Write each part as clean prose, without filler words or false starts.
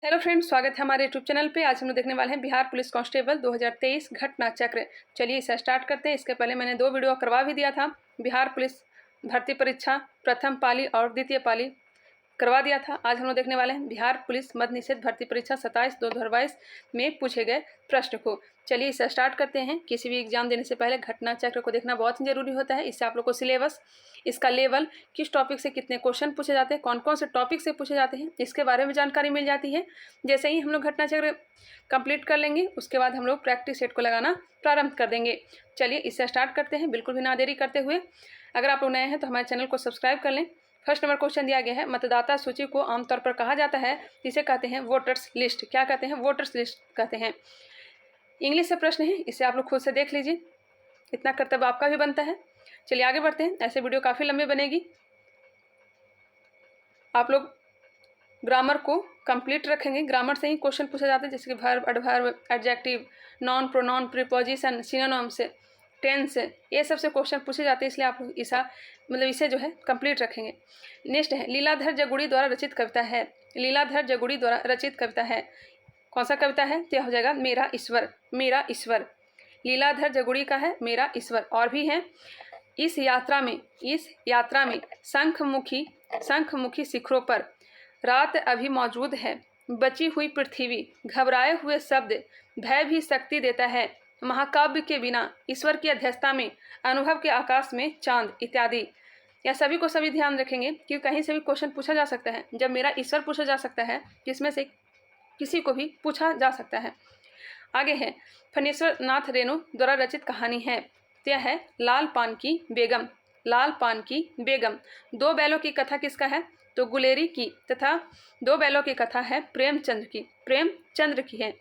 Hello friends, स्वागत है हमारे यूट्यूब चैनल पे। आज हम लोग देखने वाले हैं बिहार पुलिस कांस्टेबल 2023 घटना चक्र। चलिए इसे स्टार्ट करते हैं। इसके पहले मैंने 2 वीडियो करवा भी दिया था। बिहार पुलिस भर्ती परीक्षा प्रथम पाली और द्वितीय पाली करवा दिया था। आज हम लोग देखने वाले हैं बिहार पुलिस मद्य निषेध भर्ती परीक्षा 27/2/2022 में पूछे गए प्रश्न को। चलिए इसे स्टार्ट करते हैं। किसी भी एग्जाम देने से पहले घटना चक्र को देखना बहुत ही जरूरी होता है। इससे आप लोग को सिलेबस, इसका लेवल, किस टॉपिक से कितने क्वेश्चन पूछे जाते हैं, कौन कौन से टॉपिक से पूछे जाते हैं, इसके बारे में जानकारी मिल जाती है। जैसे ही हम लोग घटना चक्र कंप्लीट कर लेंगे, उसके बाद हम लोग प्रैक्टिस सेट को लगाना प्रारंभ कर देंगे। चलिए इसे स्टार्ट करते हैं, बिल्कुल भी ना देरी करते हुए। अगर आप लोग नए हैं तो हमारे चैनल को सब्सक्राइब कर लें। फर्स्ट नंबर क्वेश्चन दिया गया है, मतदाता सूची को आमतौर पर कहा जाता है, इसे कहते हैं वोटर्स लिस्ट। क्या कहते हैं? वोटर्स लिस्ट कहते हैं। इंग्लिश से प्रश्न है, इसे आप लोग खुद से देख लीजिए, इतना कर्तव्य आपका भी बनता है। चलिए आगे बढ़ते हैं, ऐसे वीडियो काफ़ी लंबी बनेगी। आप लोग ग्रामर को कंप्लीट रखेंगे। ग्रामर से ही क्वेश्चन पूछा जाता है, जैसे कि verb, adverb, adjective, non, pronoun, preposition, synonym से, टेंस, ये सबसे क्वेश्चन पूछे जाते हैं, इसलिए आप लोग इसे जो है कंप्लीट रखेंगे। नेक्स्ट है, लीलाधर जगुड़ी द्वारा रचित कविता है। लीलाधर जगुड़ी द्वारा रचित कविता है, कौन सा कविता है? तो हो जाएगा मेरा ईश्वर। मेरा ईश्वर लीलाधर जगुड़ी का है, मेरा ईश्वर। और भी हैं, इस यात्रा में शंखमुखी शिखरों पर रात अभी मौजूद है, बची हुई पृथ्वी, घबराए हुए शब्द, भय भी शक्ति देता है, महाकाव्य के बिना, ईश्वर की अध्यक्षता में, अनुभव के आकाश में चांद, इत्यादि। यह सभी को सभी ध्यान रखेंगे कि कहीं से भी क्वेश्चन पूछा जा सकता है। जब मेरा ईश्वर पूछा जा सकता है, जिसमें से किसी को भी पूछा जा सकता है। आगे है, फणीश्वर नाथ रेणु द्वारा रचित कहानी है। यह है लाल पान की बेगम। लाल पान की बेगम। 2 बैलों की कथा किसका है? तो गुलेरी की, तथा 2 बैलों की कथा है प्रेमचंद्र की है।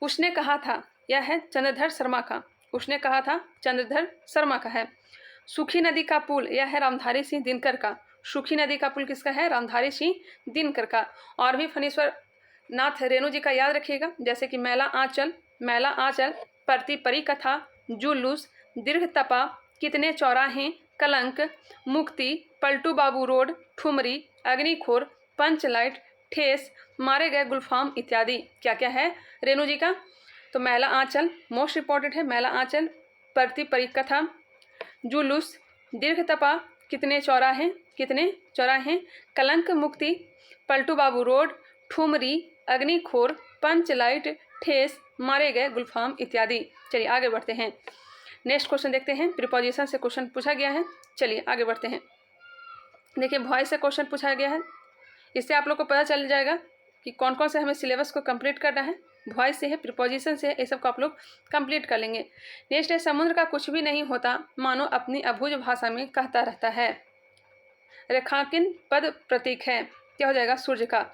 उसने कहा था, यह है चंद्रधर शर्मा का। उसने कहा था, चंद्रधर शर्मा का है। सूखी नदी का पुल, यह है रामधारी सिंह दिनकर का। सूखी नदी का पुल किसका है? रामधारी सिंह दिनकर का। और भी फणीश्वर नाथ रेणु जी का याद रखिएगा, जैसे कि मैला आंचल, परती परी कथा, जुलूस, दीर्घ तपा, कितने चौराहे, कलंक, मुक्ति, पलटू बाबू रोड, ठुमरी, अग्निखोर, पंचलाइट, ठेस, मारे गए गुलफाम, इत्यादि। क्या क्या है रेणु जी का? तो मैला आंचल मोस्ट इंपॉर्टेंट है। मैला आंचल, परती परी कथा, जुलूस, दीर्घ तपा, कितने चौराहे, कलंक, मुक्ति, पलटू बाबू रोड, ठुमरी, अग्निखोर, पंचलाइट, ठेस, मारे गए गुलफाम, इत्यादि। चलिए आगे बढ़ते हैं। नेक्स्ट क्वेश्चन देखते हैं। प्रीपोजिशन से क्वेश्चन पूछा गया है। चलिए आगे बढ़ते हैं। देखिए, वॉइस से क्वेश्चन पूछा गया है। इससे आप लोग को पता चल जाएगा कि कौन कौन से हमें सिलेबस को कंप्लीट करना है। वॉइस से है, प्रीपोजिशन से है, ये सब को आप लोग कंप्लीट कर लेंगे। नेक्स्ट है, समुद्र का कुछ भी नहीं होता, मानो अपनी अभूझ भाषा में कहता रहता है। रेखांकित पद प्रतीक है, क्या हो जाएगा? सूर्य का।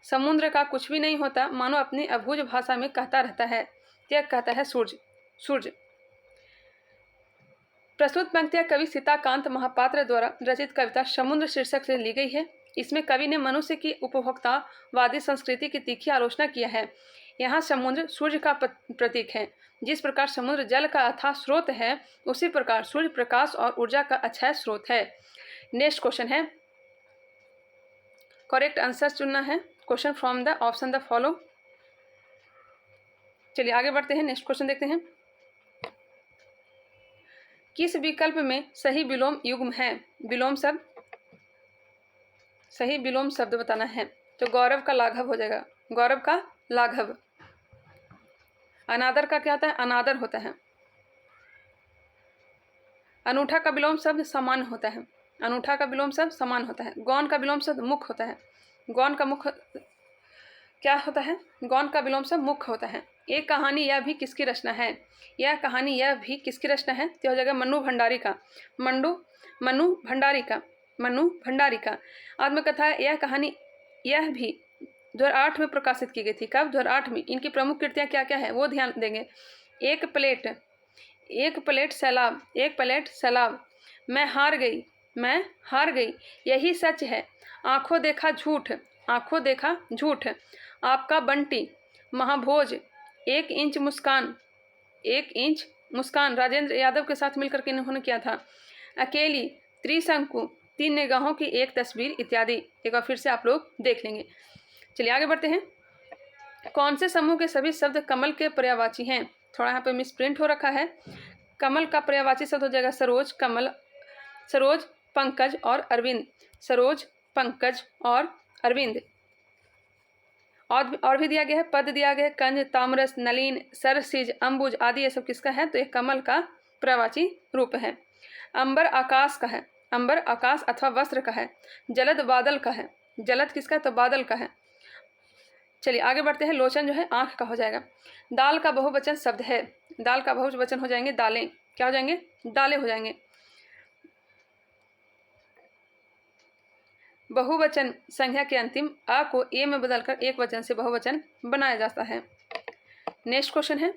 समुद्र का कुछ भी नहीं होता, मानो अपनी अभूझ भाषा में कहता रहता है, क्या कहता है? सूर्य। प्रस्तुत पंक्तियां कवि सीताकांत महापात्र द्वारा रचित कविता समुद्र शीर्षक से ली गई है। इसमें कवि ने मनुष्य की उपभोक्तावादी संस्कृति की तीखी आलोचना किया है। यहाँ समुद्र सूर्य का प्रतीक है। जिस प्रकार समुद्र जल का अथाह स्रोत है, उसी प्रकार सूर्य प्रकाश और ऊर्जा का अक्षय स्रोत है। नेक्स्ट क्वेश्चन है, करेक्ट आंसर चुनना है। Question from the option the follow. चलिए आगे बढ़ते हैं। नेक्स्ट क्वेश्चन देखते हैं। किस विकल्प में सही विलोम युग्म है? विलोम शब्द, सही विलोम शब्द बताना है। तो गौरव का लाघव हो जाएगा, गौरव का लाघव। अनादर का क्या होता है? अनादर होता है। अनूठा का विलोम शब्द समान होता है। अनूठा का विलोम शब्द समान होता है। गौन का विलोम शब्द मुख होता है। गौन का मुख क्या होता है? गौन का विलोम शब्द मुख होता है। एक कहानी यह भी किसकी रचना है? यह कहानी यह भी किसकी रचना है? तो हो जाएगा मन्नू भंडारी का। मन्नू भंडारी का आत्मकथा यह कहानी यह भी 2008 में प्रकाशित की गई थी। कब? 2008 में। इनकी प्रमुख कृतियाँ क्या क्या है वो ध्यान देंगे। एक प्लेट सैलाब, मैं हार गई, यही सच है, आंखों देखा झूठ, आपका बंटी, महाभोज, 1 इंच मुस्कान राजेंद्र यादव के साथ मिलकर के इन्होंने किया था। अकेली, त्रिशंकु, 3 निगाहों की एक तस्वीर, इत्यादि। एक बार फिर से आप लोग देख लेंगे। चलिए आगे बढ़ते हैं। कौन से समूह के सभी शब्द कमल के पर्यायवाची हैं? थोड़ा यहाँ पे मिस प्रिंट हो रखा है। कमल का पर्यायवाची शब्द हो जाएगा सरोज, कमल, सरोज, पंकज और अरविंद। सरोज, पंकज और अरविंद। और भी दिया गया है, पद दिया गया है, कंज, ताम्रस, नलिन, सरसिज, अंबुज आदि, ये सब किसका है? तो एक कमल का पर्यायवाची रूप है। अंबर आकाश का है, अंबर आकाश अथवा वस्त्र का है। जलद बादल का है, जलद किसका है? तो बादल का है। चलिए आगे बढ़ते हैं। लोचन जो है आंख का हो जाएगा। दाल का बहुवचन शब्द है, दाल का बहुवचन हो जाएंगे दालें। क्या हो जाएंगे? दालें हो जाएंगे। बहुवचन संज्ञा के अंतिम अ को ए में बदलकर एक वचन से बहुवचन बनाया जाता है। नेक्स्ट क्वेश्चन है,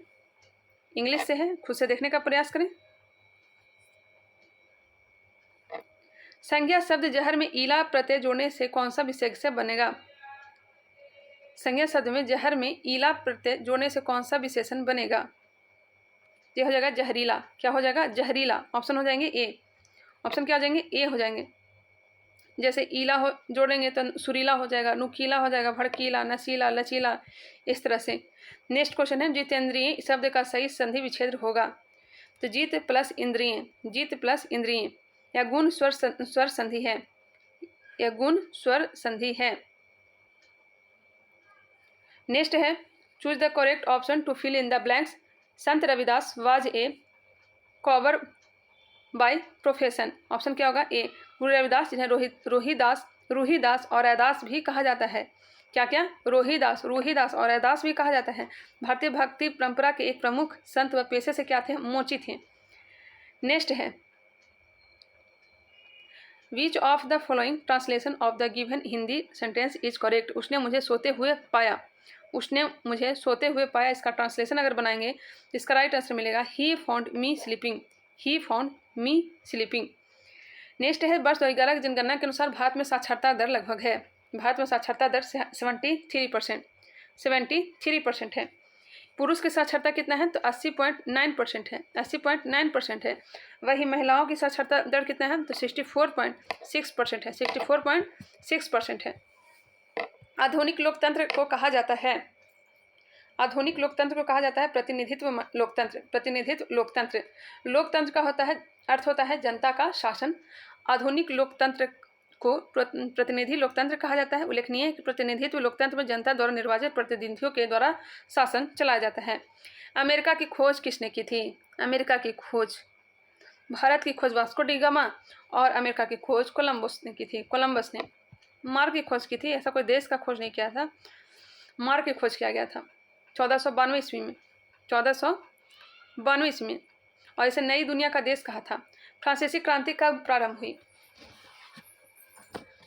इंग्लिश से है, खुद से देखने का प्रयास करें। संज्ञा शब्द जहर में ईला प्रत्यय जोड़ने से कौन सा विशेषण बनेगा? संज्ञा शब्द में जहर में ईला प्रत्यय जोड़ने से कौन सा विशेषण बनेगा? ये हो जाएगा जहरीला। क्या हो जाएगा? जहरीला। ऑप्शन हो जाएंगे ए। ऑप्शन क्या हो जाएंगे? ए हो जाएंगे। जैसे ईला हो जोड़ेंगे तो सुरीला हो जाएगा, नुकीला हो जाएगा, भड़कीला, नशीला, लचीला, इस तरह से। नेक्स्ट क्वेश्चन है, जितेंद्रिय शब्द का सही संधि विच्छेद होगा? तो जीत प्लस इंद्रिय, जीत प्लस इंद्रिय। या गुण स्वर संधि है, यह गुण स्वर संधि है। नेक्स्ट है, choose the correct option to fill in the blanks. Sant Ravidas was a cobbler by profession. Option क्या होगा? ए। गुरु रविदास जिन्हें रोहिदास और रैदास भी कहा जाता है। क्या क्या? रोहिदास और रैदास भी कहा जाता है। भारतीय भक्ति परंपरा के एक प्रमुख संत व पेशे से क्या थे? मोची थे। नेक्स्ट है, which of the following translation of the given Hindi sentence is correct? उसने मुझे सोते हुए पाया, उसने मुझे सोते हुए पाया। इसका ट्रांसलेशन अगर बनाएंगे तो इसका राइट आंसर मिलेगा he found me sleeping, he found me sleeping. Next है, वर्ष 2011 की जनगणना के अनुसार भारत में साक्षरता दर लगभग है। भारत में साक्षरता दर 73% है। पुरुष की साक्षरता कितना है? तो 80.9% है, 80.9% है। वही महिलाओं की साक्षरता दर कितना है? तो 64.6% है, 64.6% है। आधुनिक लोकतंत्र को कहा जाता है, आधुनिक लोकतंत्र को कहा जाता है प्रतिनिधित्व लोकतंत्र, प्रतिनिधित्व लोकतंत्र। लोकतंत्र का होता है अर्थ होता है जनता का शासन। आधुनिक लोकतंत्र को प्रतिनिधि लोकतंत्र कहा जाता है। उल्लेखनीय है कि प्रतिनिधित्व लोकतंत्र में जनता द्वारा निर्वाचित प्रतिनिधियों के द्वारा शासन चलाया जाता है। अमेरिका की खोज किसने की थी? अमेरिका की खोज, भारत की खोज वास्को डी गामा और अमेरिका की खोज कोलंबस ने की थी। कोलंबस ने मार्ग की खोज की थी, ऐसा कोई देश का खोज नहीं किया था, मार्ग की खोज किया गया था 1492 ईस्वी में, 1492 ईस्वी में। और इसे नई दुनिया का देश कहा था। फ्रांसीसी क्रांति कब प्रारंभ हुई?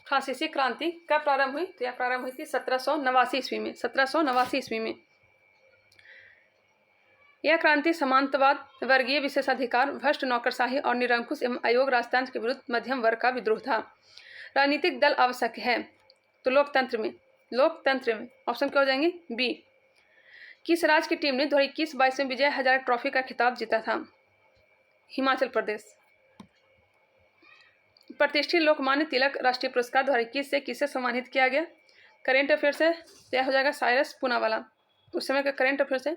फ्रांसीसी क्रांति कब प्रारंभ हुई? तो यह प्रारंभ हुई थी 1789 ईस्वी में, 1789 ईस्वी में। यह क्रांति समांतवाद, वर्गीय विशेषाधिकार, भ्रष्ट नौकरशाही और निरंकुश एवं अयोग्य राजतंत्र के विरुद्ध मध्यम वर्ग का विद्रोह था। राजनीतिक दल आवश्यक है तो लोकतंत्र में, लोकतंत्र में ऑप्शन क्या हो जाएंगे? बी। किस राज्य की टीम ने 2021-22 में विजय हजारे ट्रॉफी का खिताब जीता था? हिमाचल प्रदेश। प्रतिष्ठित लोकमान्य तिलक राष्ट्रीय पुरस्कार 2021 से किसे सम्मानित किया गया? करेंट अफेयर से यह हो जाएगा साइरस पूनावाला, उस समय का करेंट अफेयर से।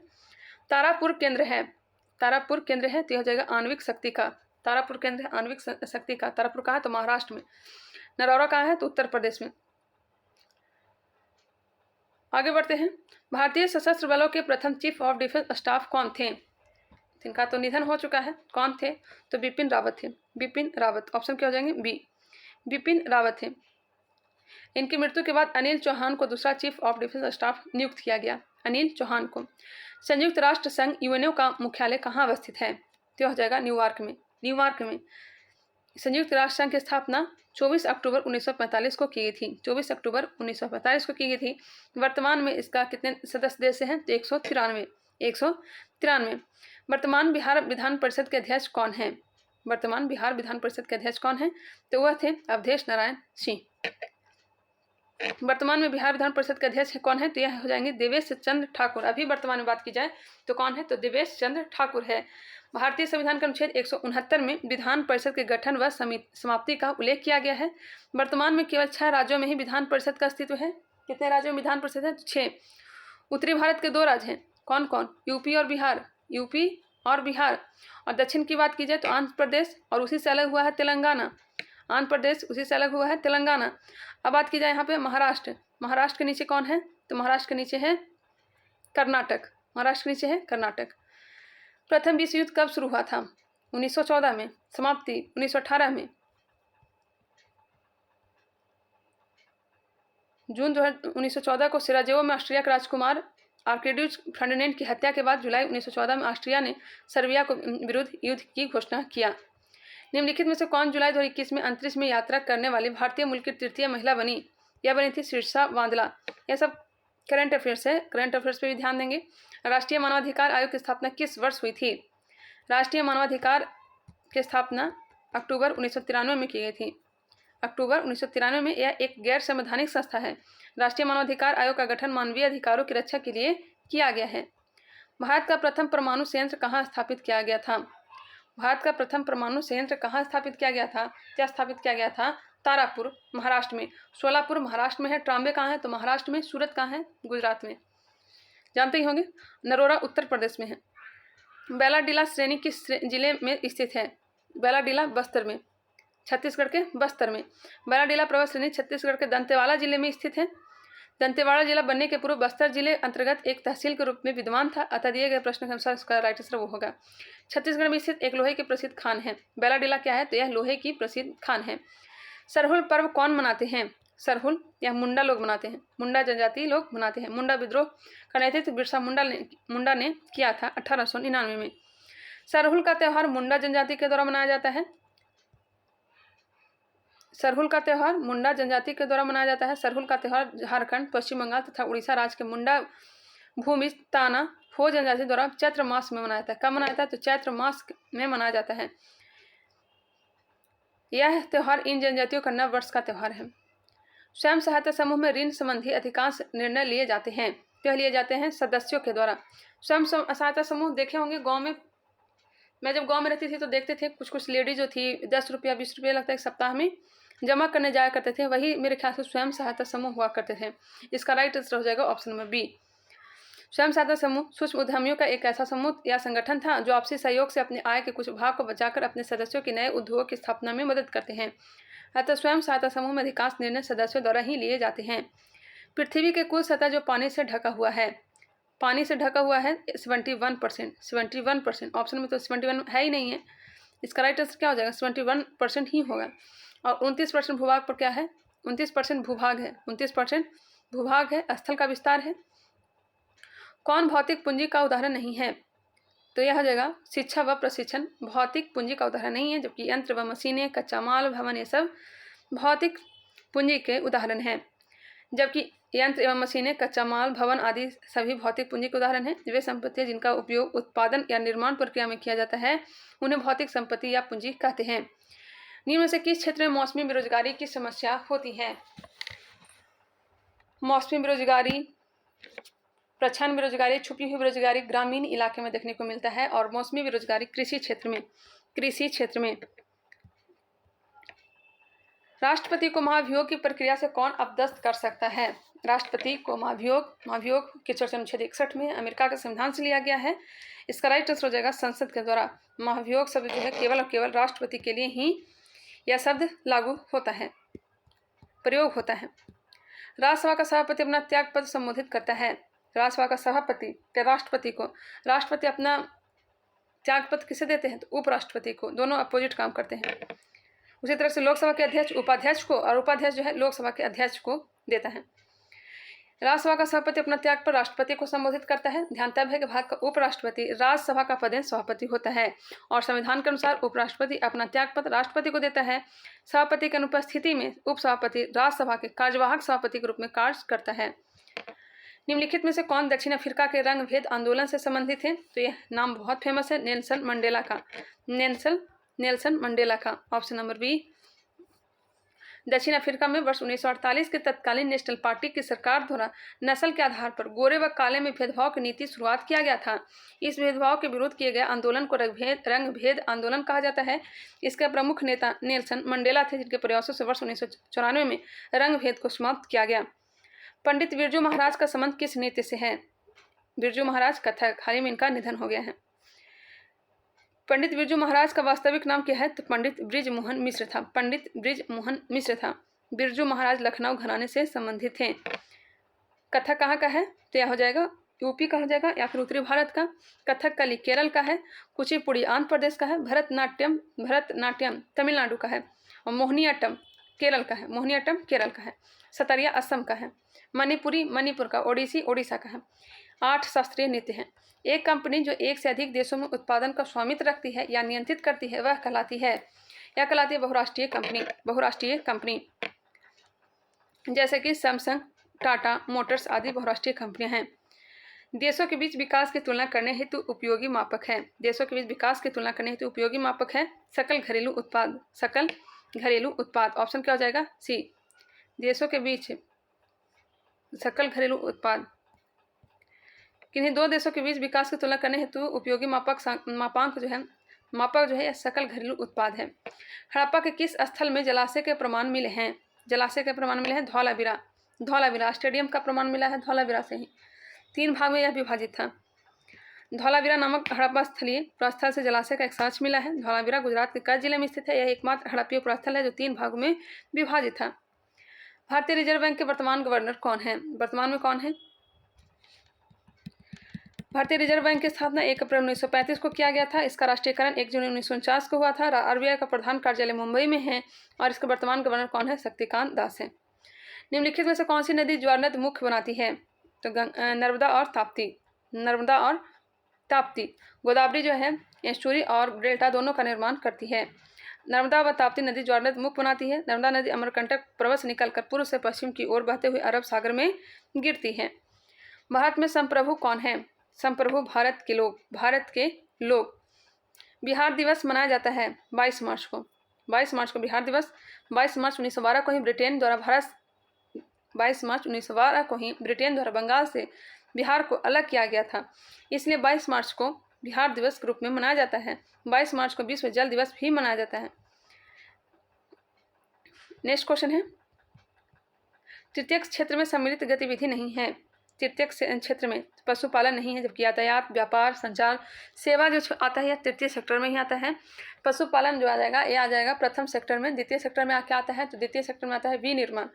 तारापुर केंद्र है, तारापुर केंद्र है तो यह हो जाएगा आणविक शक्ति का, तारापुर केंद्र है आणविक शक्ति का। तारापुर कहाँ है? तो महाराष्ट्र में। नरौरा कहाँ है? तो उत्तर प्रदेश में। आगे बढ़ते हैं। भारतीय सशस्त्र बलों के प्रथम चीफ ऑफ डिफेंस स्टाफ कौन थे? इनका तो निधन हो चुका है। कौन थे? तो बिपिन रावत थे, बिपिन रावत। ऑप्शन क्या हो जाएंगे? बी, बिपिन रावत थे। इनकी मृत्यु के बाद अनिल चौहान को दूसरा चीफ ऑफ डिफेंस स्टाफ नियुक्त किया गया, अनिल चौहान को। संयुक्त राष्ट्र संघ यूएनओ का मुख्यालय कहाँ अवस्थित है? तो हो जाएगा न्यूयॉर्क में, न्यूयॉर्क में। संयुक्त राष्ट्र संघ की स्थापना 24 अक्टूबर 1945 को की गई थी, 24 अक्टूबर 1945 को की गई थी। वर्तमान में इसका कितने सदस्य देश हैं? तो 193, 193। वर्तमान बिहार विधान परिषद के अध्यक्ष कौन हैं? वर्तमान बिहार विधान परिषद के अध्यक्ष कौन हैं? तो वह थे अवधेश नारायण सिंह। वर्तमान में बिहार विधान परिषद के अध्यक्ष कौन है? तो यह हो जाएंगे देवेश चंद्र ठाकुर। अभी वर्तमान में बात की जाए तो कौन है? तो देवेश चंद्र ठाकुर है। भारतीय संविधान के अनुच्छेद 169 में विधान परिषद के गठन व समाप्ति का उल्लेख किया गया है। वर्तमान में केवल 6 राज्यों में ही विधान परिषद का अस्तित्व है। कितने राज्यों में विधान परिषद है? 6। उत्तरी भारत के 2 राज्य हैं, कौन कौन? यूपी और बिहार। यूपी और बिहार। और दक्षिण की बात की जाए तो आंध्र प्रदेश और उसी से अलग हुआ है तेलंगाना। आंध्र प्रदेश उसी से अलग हुआ है तेलंगाना। अब बात की जाए यहाँ पे महाराष्ट्र। महाराष्ट्र के नीचे कौन है? तो महाराष्ट्र के नीचे है कर्नाटक। महाराष्ट्र के नीचे है कर्नाटक। प्रथम विश्व युद्ध कब शुरू हुआ था? 1914 में। समाप्ति 1918 में। जून 1914 को सिराजेवो में ऑस्ट्रिया के राजकुमार आर्केड्यूस फर्डिनेंड की हत्या के बाद जुलाई 1914 में ऑस्ट्रिया ने सर्बिया को विरुद्ध युद्ध की घोषणा किया। निम्नलिखित में से कौन जुलाई 2021 में अंतरिक्ष में यात्रा करने वाली भारतीय मूल की तृतीय महिला बनी? यह बनी थी शीर्षा वांदला। यह सब करंट अफेयर्स है, करंट अफेयर्स पे भी ध्यान देंगे। राष्ट्रीय मानवाधिकार आयोग की स्थापना किस वर्ष हुई थी? राष्ट्रीय मानवाधिकार की स्थापना अक्टूबर 1993 में की गई थी। अक्टूबर 1993 में यह एक गैर संवैधानिक संस्था है। राष्ट्रीय मानवाधिकार आयोग का गठन मानवीय अधिकारों की रक्षा के लिए किया गया है। भारत का प्रथम परमाणु संयंत्र कहाँ स्थापित किया गया था? भारत का प्रथम परमाणु संयंत्र कहाँ स्थापित किया गया था? क्या स्थापित किया गया था? तारापुर महाराष्ट्र में। सोलापुर महाराष्ट्र में है। ट्राम्बे कहाँ है? तो महाराष्ट्र में। सूरत कहाँ है? गुजरात में। जानते ही होंगे। नरोरा उत्तर प्रदेश में है। बैलाडीला श्रेणी किस जिले में स्थित है? बैलाडीला बस्तर में, छत्तीसगढ़ के बस्तर में। बैलाडीला पर्वत श्रेणी छत्तीसगढ़ के दंतेवाड़ा जिले में स्थित है। दंतेवाड़ा जिला बनने के पूर्व बस्तर जिले अंतर्गत एक तहसील के रूप में विद्यमान था, अतः दिए गए प्रश्न के अनुसार इसका राइट आंसर वो होगा। छत्तीसगढ़ में स्थित एक लोहे की प्रसिद्ध खान है। बैलाडीला क्या है? तो यह लोहे की प्रसिद्ध खान है। सरहुल पर्व कौन मनाते हैं? सरहुल यह मुंडा लोग मनाते हैं, मुंडा जनजाति लोग मनाते हैं। मुंडा विद्रोह का नेतृत्व बिरसा मुंडा ने किया था 1899 में। सरहुल का त्यौहार मुंडा जनजाति के द्वारा मनाया जाता है। सरहुल का त्यौहार मुंडा जनजाति के द्वारा मनाया जाता है। सरहुल का त्यौहार झारखंड, पश्चिम बंगाल तथा उड़ीसा राज्य के मुंडा भूमि ताना हो जनजाति द्वारा चैत्र मास में मनाया जाता है। कब मनाया जाता है? तो चैत्र मास में मनाया जाता है। यह त्यौहार इन जनजातियों का नव वर्ष का त्यौहार है। स्वयं सहायता समूह में ऋण संबंधी अधिकांश निर्णय लिए जाते हैं। क्यों लिए जाते हैं? सदस्यों के द्वारा। स्वयं सहायता समूह देखे होंगे गाँव में, मैं जब गाँव में रहती थी तो देखते थे कुछ लेडीज जो थी 10 रुपया 20 रुपया लगता है एक सप्ताह में जमा करने जाया करते थे, वही मेरे ख्याल से स्वयं सहायता समूह हुआ करते थे। इसका राइट आंसर हो जाएगा ऑप्शन नंबर बी। स्वयं सहायता समूह सूक्ष्म उद्यमियों का एक ऐसा समूह या संगठन था जो आपसी सहयोग से अपने आय के कुछ भाग को बचाकर अपने सदस्यों के नए उद्योगों की स्थापना में मदद करते हैं। अतः स्वयं सहायता समूह में अधिकांश निर्णय सदस्यों द्वारा ही लिए जाते हैं। पृथ्वी के कुल सतह जो पानी से ढका हुआ है, पानी से ढका हुआ है 71%। 71%। ऑप्शन में तो 71 है ही नहीं है। इसका राइट आंसर क्या हो जाएगा? 71% ही होगा। और 29% भूभाग पर क्या है? 29% भूभाग है। 29% भूभाग है, स्थल का विस्तार है। कौन भौतिक पूंजी का उदाहरण नहीं है? तो यह हो जाएगा शिक्षा व प्रशिक्षण। भौतिक पूंजी का उदाहरण नहीं है, जबकि यंत्र व मशीनें, कच्चा माल, भवन ये सब भौतिक पूंजी के उदाहरण हैं। जबकि यंत्र एवं मशीनें, कच्चा माल, भवन आदि सभी भौतिक पूंजी के उदाहरण हैं। वे संपत्ति जिनका उपयोग उत्पादन या निर्माण प्रक्रिया में किया जाता है उन्हें भौतिक संपत्ति या पूंजी कहते हैं। निम्न में से किस क्षेत्र में मौसमी बेरोजगारी की समस्या होती है? मौसमी बेरोजगारी, प्रच्छन्न बेरोजगारी, छुपी हुई बेरोजगारी ग्रामीण इलाके में देखने को मिलता है, और मौसमी बेरोजगारी कृषि क्षेत्र में। राष्ट्रपति को महाभियोग की प्रक्रिया से कौन अपदस्थ कर सकता है? राष्ट्रपति को महाभियोग की चर्चा अनुच्छेद 61 में अमेरिका के संविधान से लिया गया है। इसका राइट आंसर हो जाएगा संसद के द्वारा। महाभियोग शब्द जो है केवल और केवल राष्ट्रपति के लिए ही यह शब्द लागू होता है, प्रयोग होता है। राज्यसभा का सभापति अपना त्यागपत्र संबोधित करता है। राज्यसभा का सभापति राष्ट्रपति अपना त्यागपत्र किसे देते हैं? तो उपराष्ट्रपति को। दोनों अपोजिट काम करते हैं। उसी तरह से लोकसभा के अध्यक्ष उपाध्यक्ष को, और उपाध्यक्ष जो है लोकसभा के अध्यक्ष को देता है। राज्यसभा का सभापति अपना त्याग पर राष्ट्रपति को संबोधित करता है। ध्यानतव्य है कि भारत का उपराष्ट्रपति राज्यसभा का पदेन सभापति होता है, और संविधान के अनुसार उपराष्ट्रपति अपना त्यागपत्र राष्ट्रपति को देता है। सभापति की अनुपस्थिति में उपसभापति राज्यसभा के कार्यवाहक सभापति के रूप में कार्य करता है। निम्नलिखित में से कौन दक्षिण अफ्रीका के रंग भेद आंदोलन से संबंधित है? तो यह नाम बहुत फेमस है, नेल्सन मंडेला का। Option number B. दक्षिण अफ्रीका में वर्ष 1948 के तत्कालीन नेशनल पार्टी की सरकार द्वारा नस्ल के आधार पर गोरे व काले में भेदभाव की नीति शुरुआत किया गया था। इस भेदभाव के विरोध किए गए आंदोलन को रंग भेद आंदोलन कहा जाता है। इसके प्रमुख नेता नेल्सन मंडेला थे, जिनके प्रयासों से वर्ष 1994 में रंग भेद को समाप्त किया गया। पंडित बिरजू महाराज का संबंध किस नृत्य से है? बिरजू महाराज कथक, हाल ही में इनका निधन हो गया है। पंडित बिरजू महाराज का वास्तविक नाम क्या है? तो पंडित बृजमोहन मिश्र था। पंडित बृजमोहन मिश्र था। बिरजू महाराज लखनऊ घराने से संबंधित हैं। कथक कहाँ का है? तो यह हो जाएगा यूपी का हो जाएगा या फिर उत्तरी भारत का। कथकली केरल का है। कुचिपुड़ी आंध्र प्रदेश का है। भरतनाट्यम तमिलनाडु का है। और मोहिनीअट्टम केरल का है। मोहिनीअट्टम केरल का है। सतरिया असम का है। मणिपुरी मणिपुर का। ओडिसी ओडिशा का है। 8 शास्त्रीय नृत्य हैं। एक कंपनी जो एक से अधिक देशों में उत्पादन का स्वामित्व रखती है या नियंत्रित करती है वह कहलाती है, यह कहलाती है बहुराष्ट्रीय कंपनी। बहुराष्ट्रीय कंपनी जैसे कि सैमसंग, टाटा मोटर्स आदि बहुराष्ट्रीय कंपनियां हैं। देशों के बीच विकास की तुलना करने हेतु उपयोगी मापक है। देशों के बीच विकास की तुलना करने हेतु उपयोगी मापक है सकल घरेलू उत्पाद। सकल घरेलू उत्पाद ऑप्शन क्या हो जाएगा? सी। देशों के बीच सकल घरेलू उत्पाद किन्हीं 2 देशों के बीच विकास की तुलना करने हेतु उपयोगी मापांक जो है सकल घरेलू उत्पाद है। हड़प्पा के किस स्थल में जलाशय के प्रमाण मिले हैं? जलाशय के प्रमाण मिले हैं धौलावीरा। धौलावीरा स्टेडियम का प्रमाण मिला है धौलावीरा से ही। 3 भाग में यह विभाजित था। धौलावीरा नामक हड़प्पा स्थलीय प्रस्थल से जलाशय का एक साक्ष्य मिला है। धौलावीरा गुजरात के कच्छ जिले में स्थित है। यह एकमात्र हड़प्पीय प्रस्थल है जो 3 भागों में विभाजित था। भारतीय रिजर्व बैंक के वर्तमान गवर्नर कौन है? वर्तमान में कौन है? भारतीय रिजर्व बैंक की स्थापना 1 अप्रैल 1935 को किया गया था। इसका राष्ट्रीयकरण 1 जून 1949 को हुआ था। आरबीआई का प्रधान कार्यालय मुंबई में है और इसके वर्तमान गवर्नर कौन है? शक्तिकांत दास है। निम्नलिखित में से कौन सी नदी ज्वार नद मुख्य बनाती है? तो नर्मदा और ताप्ती। नर्मदा और ताप्ती। गोदावरी जो है एस्चुरी और डेल्टा दोनों का निर्माण करती है। नर्मदा व ताप्ती नदी ज्वार नद मुख्य बनाती है। नर्मदा नदी अमरकंटक पर्वत से निकलकर पूर्व से पश्चिम की ओर बहते हुए अरब सागर में गिरती है। भारत में संप्रभु कौन है? संप्रभु भारत के लोग। बिहार दिवस मनाया जाता है 22 मार्च को। 22 मार्च को बिहार दिवस। 22 मार्च 1912 को ही ब्रिटेन द्वारा बंगाल से बिहार को अलग किया गया था, इसलिए 22 मार्च को बिहार दिवस के रूप में मनाया जाता है। 22 मार्च को विश्व जल दिवस भी मनाया जाता है। नेक्स्ट क्वेश्चन है, तृतीयक क्षेत्र में सम्मिलित गतिविधि नहीं है। तृतीयक क्षेत्र में पशुपालन नहीं है, जबकि यातायात, व्यापार, संचार, सेवा जो आता है यह तृतीय सेक्टर में ही आता है। पशुपालन जो आ जाएगा ये आ जाएगा प्रथम सेक्टर में। द्वितीय सेक्टर में क्या आता है? तो द्वितीय सेक्टर में आता है विनिर्माण।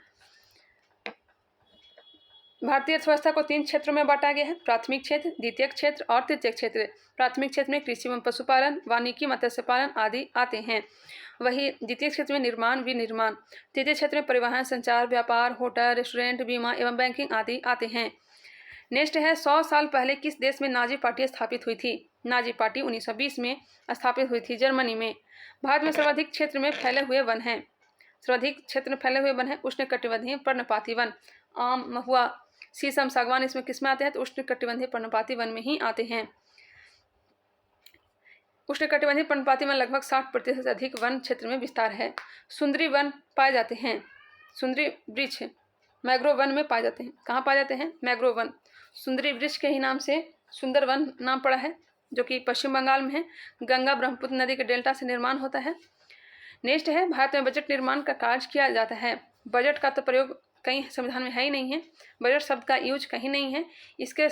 भारतीय अर्थव्यवस्था को 3 क्षेत्रों में बांटा गया है, प्राथमिक क्षेत्र, द्वितीयक क्षेत्र और तृतीयक क्षेत्र। प्राथमिक क्षेत्र में कृषि एवं पशुपालन, वानिकी, मत्स्य पालन आदि आते हैं। वही द्वितीय क्षेत्र में निर्माण, विनिर्माण। तृतीय क्षेत्र में परिवहन, संचार, व्यापार, होटल, रेस्टोरेंट, बीमा एवं बैंकिंग आदि आते हैं। नेक्स्ट है, 100 साल पहले किस देश में नाजी पार्टी स्थापित हुई थी? नाजी पार्टी 1920 में स्थापित हुई थी, जर्मनी में। भारत में सर्वाधिक क्षेत्र में फैले हुए वन हैं। सर्वाधिक क्षेत्र में फैले हुए वन है उष्णकटिबंधीय पर्णपाती वन। आम, महुआ, शीशम, सागवान इसमें किसमें आते हैं? तो उष्णकटिबंधीय पर्णपाती वन में ही आते हैं। उष्णकटिबंधीय पर्णपाती वन लगभग 60% से अधिक वन क्षेत्र में विस्तार है। सुंदरी वन पाए जाते हैं। सुंदरी वृक्ष मैग्रोव वन में पाए जाते हैं। कहाँ पाए जाते हैं? Mangrove one. सुंदरी वृक्ष के ही नाम से सुंदर वन नाम पड़ा है, जो कि पश्चिम बंगाल में है। गंगा ब्रह्मपुत्र नदी के डेल्टा से निर्माण होता है। नेक्स्ट है, भारत में बजट निर्माण का कार्य किया जाता है। बजट का तो प्रयोग कहीं संविधान में है ही नहीं है। बजट शब्द का यूज कहीं नहीं है। इसके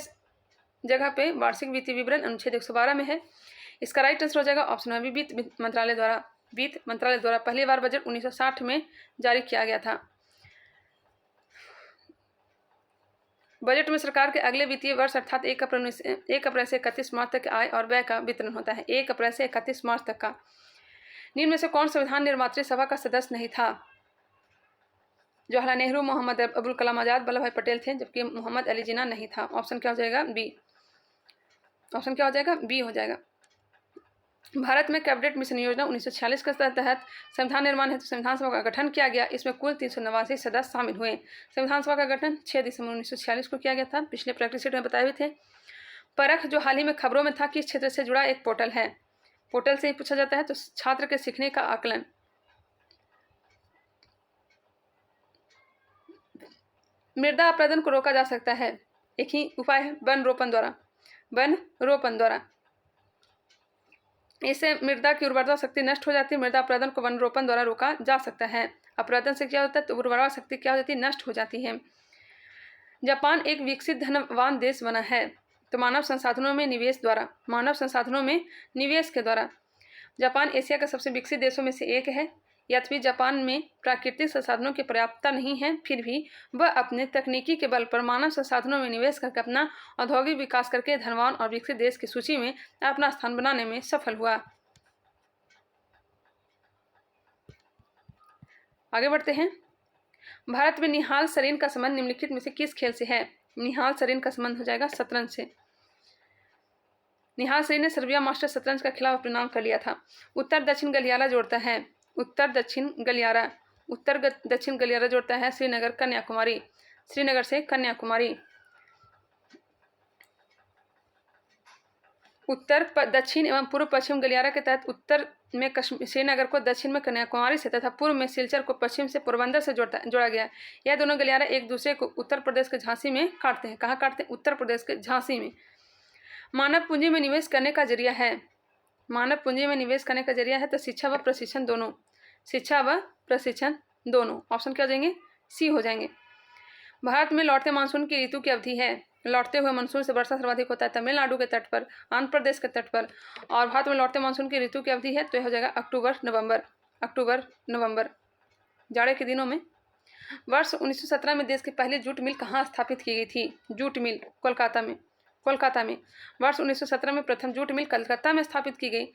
जगह पे वार्षिक वित्तीय विवरण अनुच्छेद 112 में है। इसका राइट आंसर हो जाएगा ऑप्शन है वित्त मंत्रालय द्वारा पहली बार बजट 1960 में जारी किया गया था। बजट में सरकार के अगले वित्तीय वर्ष अर्थात 1 अप्रैल से 31 मार्च तक आय और व्यय का वितरण होता है। 1 अप्रैल से 31 मार्च तक का। निम्न में से कौन संविधान निर्मात्री सभा का सदस्य नहीं था? जवाहरलाल नेहरू, मोहम्मद अबुल कलाम आजाद, वल्लभ भाई पटेल थे, जबकि मोहम्मद अली जिन्ना नहीं था। ऑप्शन क्या हो जाएगा? बी। ऑप्शन क्या हो जाएगा? बी हो जाएगा। भारत में कैबिनेट मिशन योजना 1946 के तहत संविधान निर्माण हेतु संविधान सभा का गठन किया गया। इसमें कुल 389 सदस्य शामिल हुए। संविधान सभा का गठन 6 दिसंबर 1946 को किया गया था। पिछले प्रैक्टिस सेट में बताए हुए थे। परख जो हाल ही में खबरों में था, किस क्षेत्र से जुड़ा एक पोर्टल है? पोर्टल से ही पूछा जाता है। तो छात्र के सीखने का आकलन। मृदा अपरदन को रोका जा सकता है, एक ही उपाय है, वन रोपण द्वारा। इससे मृदा की उर्वरता शक्ति नष्ट हो जाती है। मृदा अपरदन को वन रोपण द्वारा रोका जा सकता है। अपरदन से क्या होता है? तो उर्वरता शक्ति क्या हो जाती है? नष्ट हो जाती है। जापान एक विकसित धनवान देश बना है। तो मानव संसाधनों में निवेश के द्वारा जापान एशिया का सबसे विकसित देशों में से एक है। यद्यपि जापान में प्राकृतिक संसाधनों की पर्याप्तता नहीं है, फिर भी वह अपने तकनीकी के बल पर मानव संसाधनों में निवेश करके अपना औद्योगिक विकास करके धनवान और विकसित देश की सूची में अपना स्थान बनाने में सफल हुआ। आगे बढ़ते हैं। भारत में निहाल सरीन का संबंध निम्नलिखित में से किस खेल से है? निहाल सरीन का संबंध हो जाएगा शतरंज से। निहाल सरीन ने सर्बिया मास्टर शतरंज का खिलाफ अपने नाम कर लिया था। उत्तर दक्षिण गलियारा जोड़ता है जोड़ता है श्रीनगर कन्याकुमारी, श्रीनगर से कन्याकुमारी। उत्तर दक्षिण एवं पूर्व पश्चिम गलियारा के तहत उत्तर में श्रीनगर को, दक्षिण में कन्याकुमारी से तथा पूर्व में सिलचर को पश्चिम से पोरबंदर से जोड़ा गया। यह दोनों गलियारा एक दूसरे को उत्तर प्रदेश के झांसी में काटते हैं। कहाँ काटते हैं? उत्तर प्रदेश के झांसी में। मानव पूंजी में निवेश करने का जरिया है। मानव पूंजी में निवेश करने का जरिया है तो शिक्षा व प्रशिक्षण दोनों। ऑप्शन क्या हो जाएंगे? सी हो जाएंगे। भारत में लौटते मानसून की ऋतु की अवधि है। लौटते हुए मानसून से वर्षा सर्वाधिक होता है तमिलनाडु के तट पर, आंध्र प्रदेश के तट पर। और भारत में लौटते मानसून की ऋतु की अवधि है तो यह हो जाएगा अक्टूबर नवंबर, जाड़े के दिनों में। वर्ष 1917 में देश की पहली जूट मिल कहाँ स्थापित की गई थी? जूट मिल कोलकाता में। वर्ष 1917 में प्रथम जूट मिल कलकत्ता में स्थापित की गई।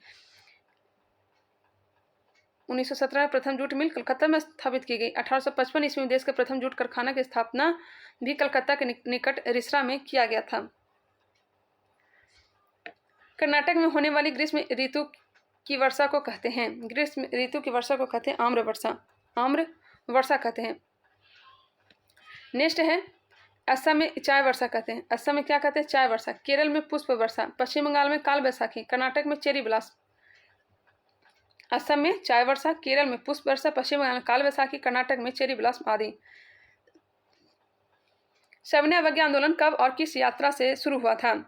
1917 में प्रथम जूट मिल कलकत्ता में स्थापित की गई। 1855 ईस्वी में देश के प्रथम जूट कारखाना की स्थापना भी कलकत्ता के निकट रिसरा में किया गया था। कर्नाटक में होने वाली ग्रीष्म ऋतु की वर्षा को कहते हैं। ग्रीष्म ऋतु की वर्षा को कहते हैं आम्र वर्षा कहते हैं। नेक्स्ट है असम में चाय वर्षा कहते हैं। असम में क्या कहते हैं? चाय वर्षा। केरल में पुष्प वर्षा, पश्चिम बंगाल में काल बैसाखी, कर्नाटक में चेरी ब्लास्ट। असम में चाय वर्षा, केरल में पुष्प वर्षा, पश्चिम बंगाल में काल बैसाखी, कर्नाटक में चेरी ब्लास्ट आदि। सविनय अवज्ञा आंदोलन कब और किस यात्रा से शुरू हुआ था?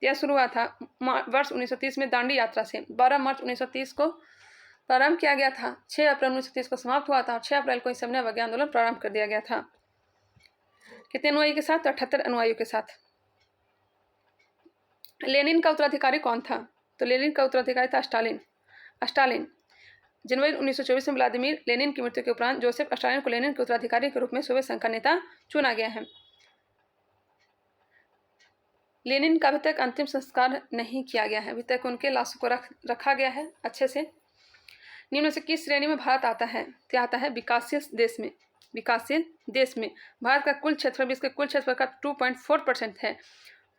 यह शुरू हुआ था वर्ष 1930 में दांडी यात्रा से। 12 मार्च 1930 को प्रारंभ किया गया था। 6 अप्रैल 1930 को समाप्त हुआ था और 6 अप्रैल को सविनय अवज्ञा आंदोलन प्रारंभ कर दिया गया था। कितने अनुयायी के साथ? 78 अनुयायियों के साथ। लेनिन का उत्तराधिकारी कौन था? तो लेनिन का उत्तराधिकारी था स्टालिन। जनवरी 1924 में व्लादिमीर लेनिन की मृत्यु के उपरांत जोसेफ स्टालिन को लेनिन के उत्तराधिकारी के रूप में सोवियत संघ का नेता चुना गया है। लेनिन का अभी तक अंतिम संस्कार नहीं किया गया है। अभी तक उनके लाशों को रखा गया है अच्छे से। निम्न में से किस श्रेणी में भारत आता है? क्या आता है? विकासशील देश में। भारत का कुल क्षेत्रफल विश्व के कुल क्षेत्रफल का 2.4% है।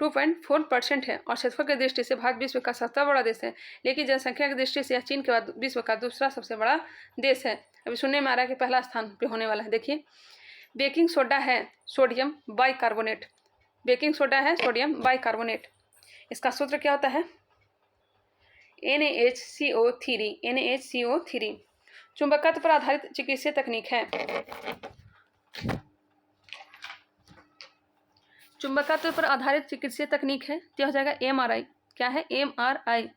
2.4% है और क्षेत्रफल की दृष्टि से भारत विश्व का सबसे बड़ा देश है, लेकिन जनसंख्या की दृष्टि से यह चीन के बाद विश्व का दूसरा सबसे बड़ा देश है। अभी सुनने में आ रहा है कि पहला स्थान पे होने वाला है। देखिए, बेकिंग सोडा है सोडियम बाइकार्बोनेट। इसका सूत्र क्या होता है? NaHCO3। चुंबकत्व पर आधारित चिकित्सीय तकनीक है। चुंबकत्व पर आधारित चिकित्सीय तकनीक है तो हो जाएगा MRI। क्या है? MRI।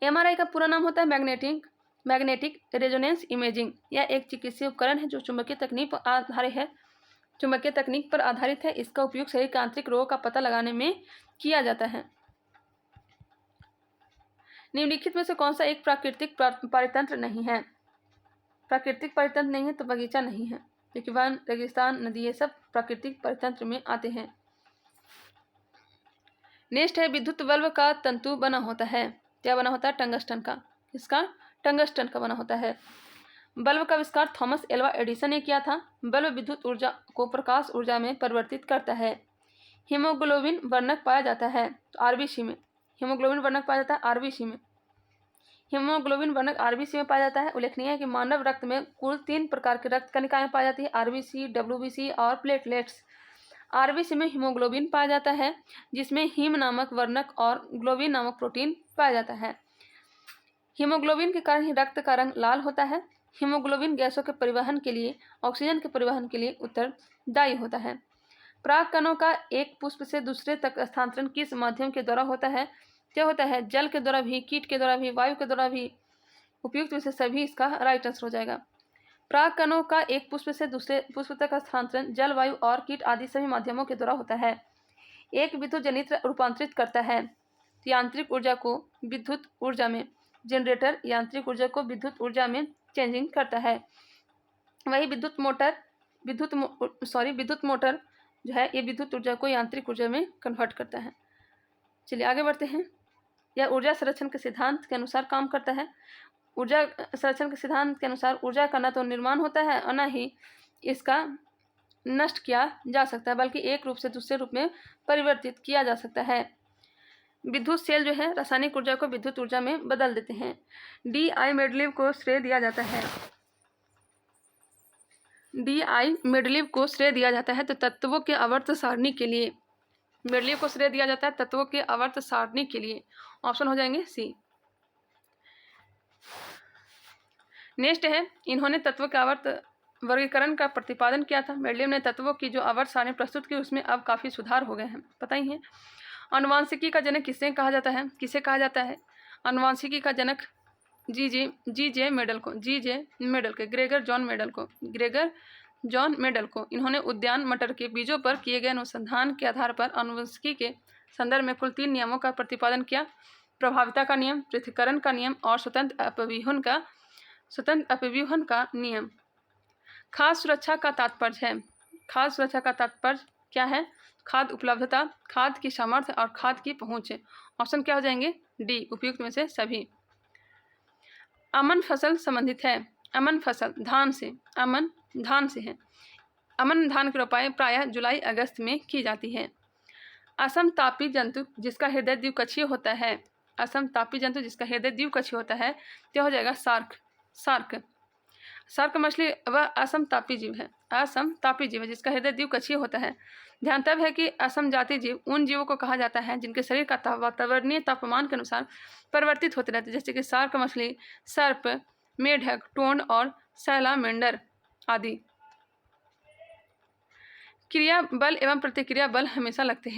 MRI का पूरा नाम होता है मैग्नेटिक रेजोनेंस इमेजिंग। यह एक चिकित्सीय उपकरण है जो चुंबकीय तकनीक पर आधारित है। इसका उपयोग शरीर के आंतरिक रोगों का पता लगाने में किया जाता है। निम्नलिखित में से कौन सा एक प्राकृतिक पारितंत्र नहीं है? प्राकृतिक पारितंत्र नहीं है तो बगीचा नहीं है, क्योंकि वन, रेगिस्तान, नदी ये सब प्राकृतिक पारितंत्र में आते हैं। नेक्स्ट है विद्युत बल्ब का तंतु बना होता है। क्या बना होता है? टंगस्टन का। इसका टंगस्टन का बना होता है। बल्ब का आविष्कार थॉमस एल्वा एडिसन ने किया था। बल्ब विद्युत ऊर्जा को प्रकाश ऊर्जा में परिवर्तित करता है। हीमोग्लोबिन वर्णक पाया जाता है तो आरबीसी में। हीमोग्लोबिन वर्णक पाया जाता है आरबीसी में। हीमोग्लोबिन वर्णक आरबीसी में पाया जाता है। उल्लेखनीय है कि मानव रक्त में कुल 3 प्रकार की रक्त कणिकाएं पाई जाती है, आरबीसी, डब्ल्यूबीसी और प्लेटलेट्स। आरबीसी में हीमोग्लोबिन पाया जाता है, जिसमें हीम नामक वर्णक और ग्लोबिन नामक प्रोटीन पाया जाता है। हीमोग्लोबिन के कारण ही रक्त का रंग लाल होता है। हीमोग्लोबिन गैसों के परिवहन के लिए, ऑक्सीजन के परिवहन के लिए उत्तरदायी होता है। पराग कणों का एक पुष्प से दूसरे तक स्थानांतरण किस माध्यम के द्वारा होता है? क्या होता है? जल के द्वारा भी, कीट के द्वारा भी, वायु के द्वारा भी, उपयुक्त में से सभी इसका राइट आंसर हो जाएगा। परागकणों का एक पुष्प से दूसरे पुष्प तक स्थानांतरण जलवायु और कीट आदि सभी माध्यमों के द्वारा होता है। एक विद्युत जनित्र रूपांतरित करता है यांत्रिक ऊर्जा को विद्युत ऊर्जा में। जनरेटर यांत्रिक ऊर्जा को विद्युत ऊर्जा में चेंजिंग करता है। वही विद्युत मोटर जो है ये विद्युत ऊर्जा को यांत्रिक ऊर्जा में कन्वर्ट करता है। चलिए आगे बढ़ते हैं। यह ऊर्जा संरक्षण के सिद्धांत के अनुसार काम करता है। ऊर्जा संरक्षण के सिद्धांत के अनुसार ऊर्जा का न तो निर्माण होता है और न ही इसका नष्ट किया जा सकता है, बल्कि एक रूप से दूसरे रूप में परिवर्तित किया जा सकता है। विद्युत सेल जो है रासायनिक ऊर्जा को विद्युत ऊर्जा में बदल देते हैं। डी.आई. मेंडलीव को श्रेय दिया जाता है। डी.आई. मेंडलीव को श्रेय दिया जाता है तो तत्वों के आवर्त सारणी के लिए। मेंडलीव को श्रेय दिया जाता है तत्वों के आवर्त सारणी के लिए। ऑप्शन हो जाएंगे सी। नेक्स्ट है, इन्होंने तत्वों के आवर्त वर्गीकरण का प्रतिपादन किया था। मेंडलीव ने तत्वों की जो आवर्त सारणी प्रस्तुत की उसमें अब काफ़ी सुधार हो गए हैं, पता ही है। अनुवांशिकी का जनक किसे कहा जाता है? अनुवांशिकी का जनक जी जे मेंडल को ग्रेगर जॉन मेंडल को। इन्होंने उद्यान मटर के बीजों पर किए गए अनुसंधान के आधार पर अनुवंशिकी के संदर्भ में कुल 3 नियमों का प्रतिपादन किया। प्रभाविता का नियम, पृथक्करण का नियम और स्वतंत्र अपव्यूहन का नियम। खाद्य सुरक्षा का तात्पर्य क्या है? खाद्य उपलब्धता, खाद्य की सामर्थ्य और खाद्य की पहुंच। ऑप्शन क्या हो जाएंगे? डी, उपयुक्त में से सभी। अमन फसल संबंधित है। अमन फसल धान से है। अमन धान की रोपाई प्रायः जुलाई अगस्त में की जाती है। असमतापी जंतु जिसका हृदय द्विकक्षीय होता है, तो हो जाएगा शार्क मछली वह असमतापी जीव है जिसका हृदय द्विकक्षीय होता है। ध्यानतव्य है कि असमजातीय जीव उन जीवों को कहा जाता है जिनके शरीर का वातावरणीय तापमान के अनुसार परिवर्तित होते रहते हैं, जैसे कि शार्क मछली, सर्प, मेढक, टोन और सैलामेंडर आदि। क्रिया बल एवं प्रतिक्रिया बल हमेशा लगते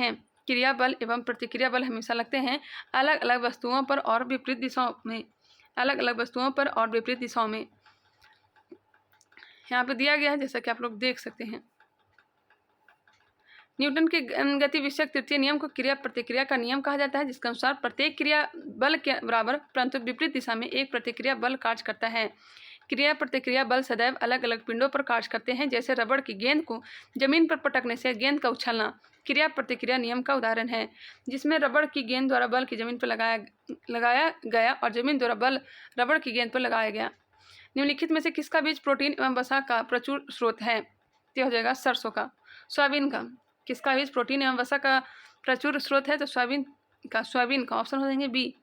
हैं अलग अलग वस्तुओं पर और विपरीत दिशाओं में। यहाँ पे दिया गया है जैसा कि आप लोग देख सकते हैं। न्यूटन के गति विषयक तृतीय नियम को क्रिया प्रतिक्रिया का नियम कहा जाता है, जिसके अनुसार प्रत्येक क्रिया बल के बराबर परंतु विपरीत दिशा में एक प्रतिक्रिया बल कार्य करता है। क्रिया प्रतिक्रिया बल सदैव अलग अलग पिंडों पर कार्य करते हैं, जैसे रबड़ की गेंद को जमीन पर पटकने से गेंद का उछलना क्रिया प्रतिक्रिया नियम का उदाहरण है, जिसमें रबड़ की गेंद द्वारा बल की जमीन पर लगाया गया और जमीन द्वारा बल रबड़ की गेंद पर लगाया गया। निम्नलिखित में से किसका बीज प्रोटीन एवं वसा का प्रचुर स्रोत है? तो हो जाएगा सरसों का। सोयाबीन का किसका बीज प्रोटीन एवं वसा का प्रचुर स्रोत है? तो सोयाबीन का। ऑप्शन हो जाएंगे बी।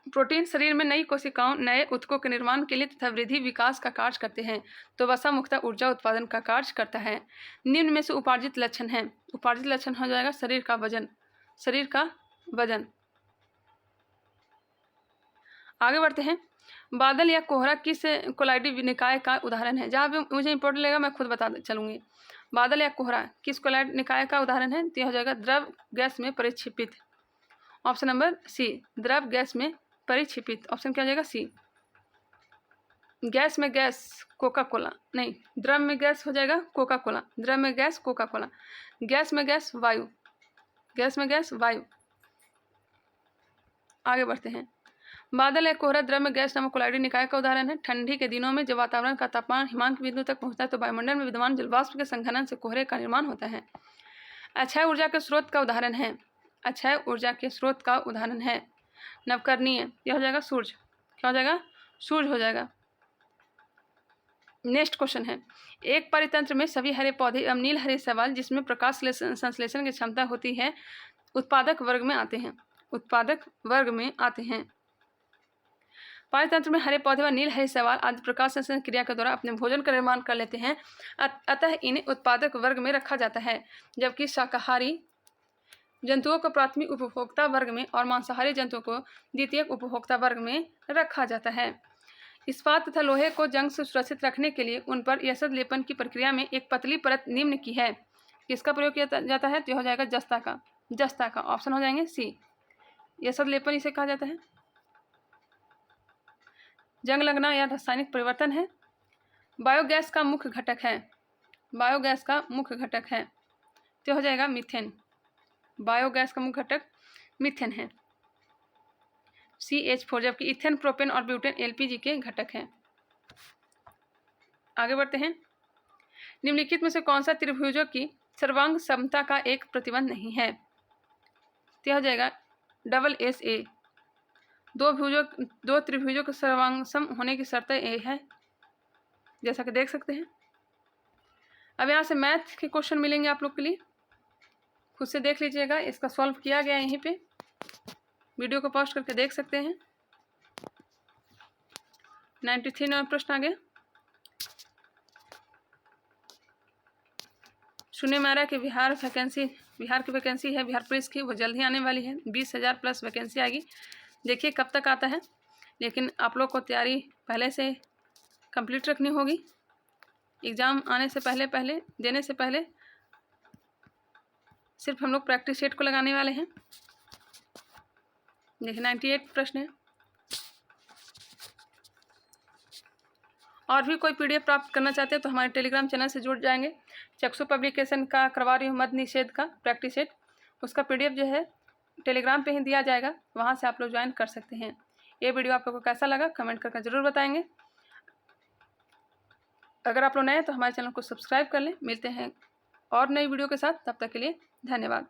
प्रोटीन शरीर में नई कोशिकाओं, नए ऊतकों के निर्माण के लिए तथा वृद्धि विकास का कार्य करते हैं, तो वसा मुख्यतः ऊर्जा उत्पादन का कार्य करता है। निम्न में से उपार्जित लक्षण है। उपार्जित लक्षण हो जाएगा शरीर का वजन। आगे बढ़ते हैं। बादल या कोहरा किस कोलाइडी निकाय का उदाहरण है? जहाँ भी मुझे इंपॉर्टेंट लगेगा मैं खुद बता चलूंगी। बादल या कोहरा किस कोलाइड निकाय का उदाहरण है? तो हो जाएगा द्रव गैस में परिक्षेपित। ऑप्शन नंबर सी, द्रव गैस में परिक्षेपित। ऑप्शन क्या हो जाएगा? सी। गैस में गैस कोका कोला, नहीं, द्रव में गैस हो जाएगा कोका कोला। द्रव में गैस कोका कोला। गैस में गैस वायु। आगे बढ़ते हैं। बादल या कोहरा द्रव में गैस नामक कोलाइडी निकाय का उदाहरण है। ठंडी के दिनों में जब वातावरण का तापमान हिमांक बिंदु तक पहुंचता है तो वायुमंडल में विद्यमान जलवाष्प के संघनन से कोहरे का निर्माण होता है। अक्षय ऊर्जा के स्रोत का उदाहरण है। नवकरणीय, यह हो जाएगा सूर्य। क्या हो जाएगा? सूर्य हो जाएगा। नेक्स्ट क्वेश्चन है, एक परितंत्र में सभी हरे पौधे एवं नील हरे शैवाल जिसमें प्रकाश संश्लेषण की क्षमता होती है उत्पादक वर्ग में आते हैं। परितंत्र में हरे पौधे व नील हरे शैवाल आदि प्रकाश संश्लेषण क्रिया के द्वारा अपने भोजन का निर्माण कर लेते हैं, अतः इन्हें उत्पादक वर्ग में रखा जाता है, जबकि शाकाहारी जंतुओं को प्राथमिक उपभोक्ता वर्ग में और मांसाहारी जंतुओं को द्वितीयक उपभोक्ता वर्ग में रखा जाता है। इस्पात तथा लोहे को जंग से सुरक्षित रखने के लिए उन पर यशद लेपन की प्रक्रिया में एक पतली परत निम्न की है। किसका प्रयोग किया जाता है? तो हो जाएगा जस्ता का। ऑप्शन हो जाएंगे सी। यह सदलेपन इसे कहा जाता है। जंग लगना या रासायनिक परिवर्तन है। बायोगैस का मुख्य घटक है, बायोगैस का मुख्य घटक है तो हो जाएगा मीथेन। बायोगैस का मुख्य घटक मीथेन है, CH4, जबकि इथेन, प्रोपेन और ब्यूटेन LPG के घटक हैं। आगे बढ़ते हैं। निम्नलिखित में से कौन सा त्रिभुजों की सर्वांग समता का एक प्रतिबंध नहीं है? तो हो जाएगा AA। दो त्रिभुजों के सर्वांग सम होने की शर्त ए है, जैसा कि देख सकते हैं। अब यहाँ से मैथ के क्वेश्चन मिलेंगे आप लोग के लिए, खुद से देख लीजिएगा। इसका सॉल्व किया गया यहीं पे, वीडियो को पॉज करके देख सकते हैं। 93 नंबर प्रश्न आ गया। सुनने में आ रहा है कि बिहार की वैकेंसी है बिहार पुलिस की, वो जल्द ही आने वाली है। 20,000 प्लस वैकेंसी आएगी। देखिए कब तक आता है, लेकिन आप लोग को तैयारी पहले से कंप्लीट रखनी होगी। एग्ज़ाम आने से पहले देने से पहले सिर्फ हम लोग प्रैक्टिस सेट को लगाने वाले हैं। देखिए 98 प्रश्न है। और भी कोई PDF प्राप्त करना चाहते हैं तो हमारे टेलीग्राम चैनल से जुड़ जाएंगे। चक्षु पब्लिकेशन का करवा रही हूँ मद्य निषेध का प्रैक्टिस सेट, उसका PDF जो है टेलीग्राम पे ही दिया जाएगा, वहाँ से आप लोग ज्वाइन कर सकते हैं। ये वीडियो आप लोगों को कैसा लगा कमेंट करके ज़रूर बताएंगे। अगर आप लोग नए हैं तो हमारे चैनल को सब्सक्राइब कर लें। मिलते हैं और नई वीडियो के साथ, तब तक के लिए धन्यवाद।